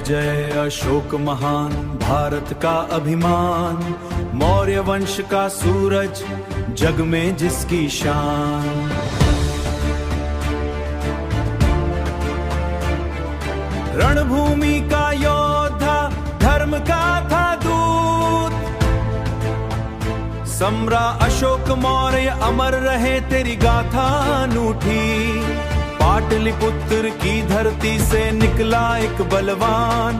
जय अशोक महान, भारत का अभिमान, मौर्य वंश का सूरज, जग में जिसकी शान। रणभूमि का योद्धा, धर्म का था दूत, सम्राट अशोक मौर्य अमर रहे तेरी गाथा अनूठी। पाटलिपुत्र की धरती से निकला एक बलवान,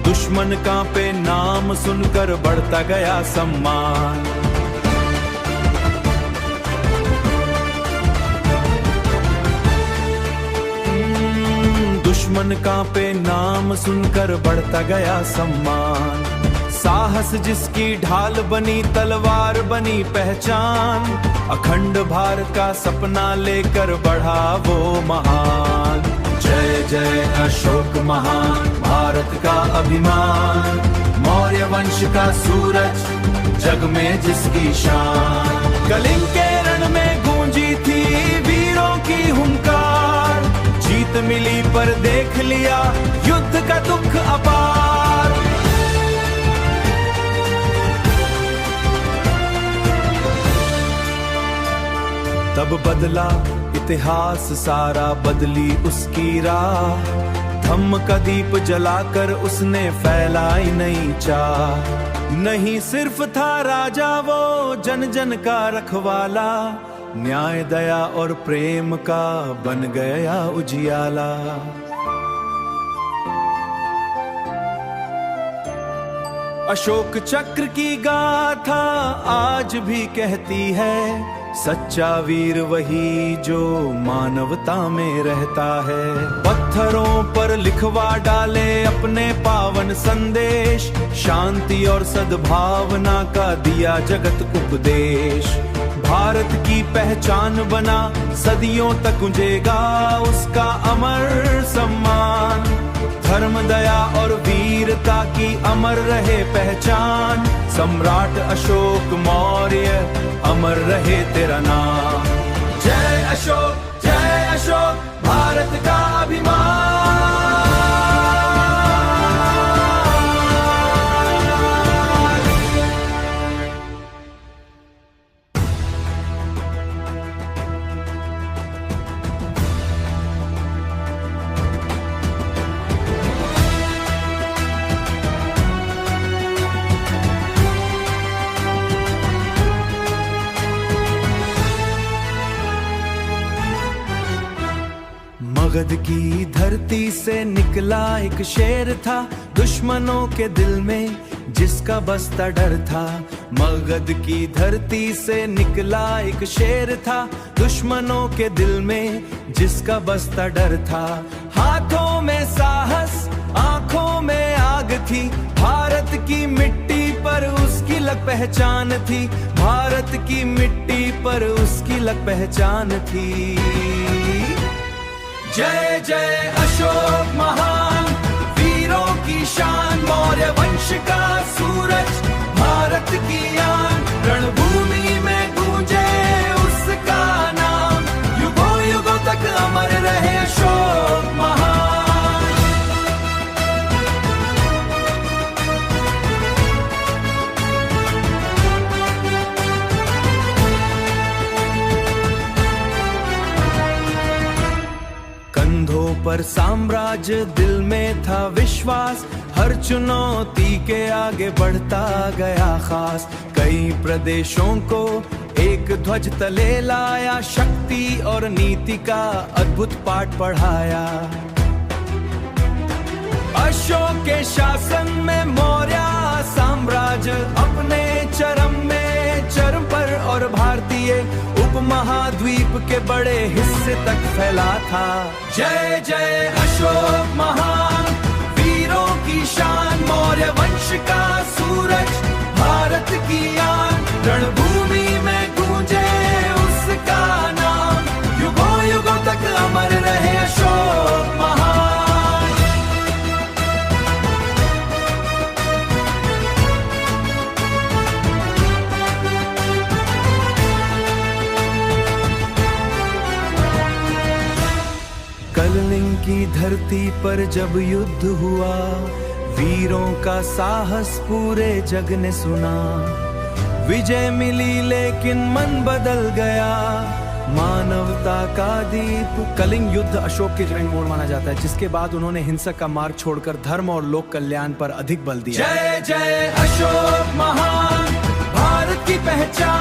दुश्मन कांपे नाम सुनकर बढ़ता गया सम्मान। दुश्मन कांपे नाम सुनकर बढ़ता गया सम्मान। साहस जिसकी ढाल बनी, तलवार बनी पहचान, अखंड भारत का सपना लेकर बढ़ा वो महान। जय जय अशोक महान, भारत का अभिमान, मौर्य वंश का सूरज, जग में जिसकी शान। कलिंग के रण में गूंजी थी वीरों की हुंकार, जीत मिली पर देख लिया युद्ध का दुख अपार। तब बदला इतिहास सारा, बदली उसकी राह, धम्म का दीप जलाकर उसने फैलाई नई चाह। नहीं सिर्फ था राजा वो, जन जन का रखवाला, न्याय दया और प्रेम का बन गया उजियाला। अशोक चक्र की गाथा आज भी कहती है, सच्चा वीर वही जो मानवता में रहता है। पत्थरों पर लिखवा डाले अपने पावन संदेश, शांति और सद्भावना का दिया जगत उपदेश। भारत की पहचान बना, सदियों तक गूंजेगा उसका अमर सम्मान। धर्म दया और वीरता की अमर रहे पहचान, सम्राट अशोक मौर्य अमर रहे तेरा नाम। जय अशोक भारत का अभिमान। मगध की धरती से निकला एक शेर था, दुश्मनों के दिल में जिसका बसता डर था। मगध की धरती से निकला एक शेर था, दुश्मनों के दिल में जिसका बसता डर था। हाथों में साहस, आंखों में आग थी, भारत की मिट्टी पर उसकी लग पहचान थी। भारत की मिट्टी पर उसकी लग पहचान थी। जय जय अशोक महान, वीरों की शान, मौर्य वंश का सूरज, भारत की आन। रणभूमि में गूंजे उसका नाम, युगों युगों तक अमर रहे अशोक महान। कंधों पर साम्राज्य, दिल में था विश्वास, हर चुनौती के आगे बढ़ता गया खास। कई प्रदेशों को एक ध्वज तले लाया, शक्ति और नीति का अद्भुत पाठ पढ़ाया। अशोक के शासन में मौर्य साम्राज्य अपने चरम पर और भारतीय उपमहाद्वीप के बड़े हिस्से तक फैला था। जय जय अशोक महान, वीरों की शान, मौर्य वंश का सूरज, भारत की आन। रणभूमि में गूंजे उसका नाम, युगों युगों तक अमर रहे अशोक महान। कलिंग की धरती पर जब युद्ध हुआ, वीरों का साहस पूरे जग ने सुना। विजय मिली लेकिन मन बदल गया, मानवता का दीप। कलिंग युद्ध अशोक के जन्म मोड़ माना जाता है, जिसके बाद उन्होंने हिंसक का मार्ग छोड़कर धर्म और लोक कल्याण पर अधिक बल दिया। जय जय अशोक महान, भारत की पहचान।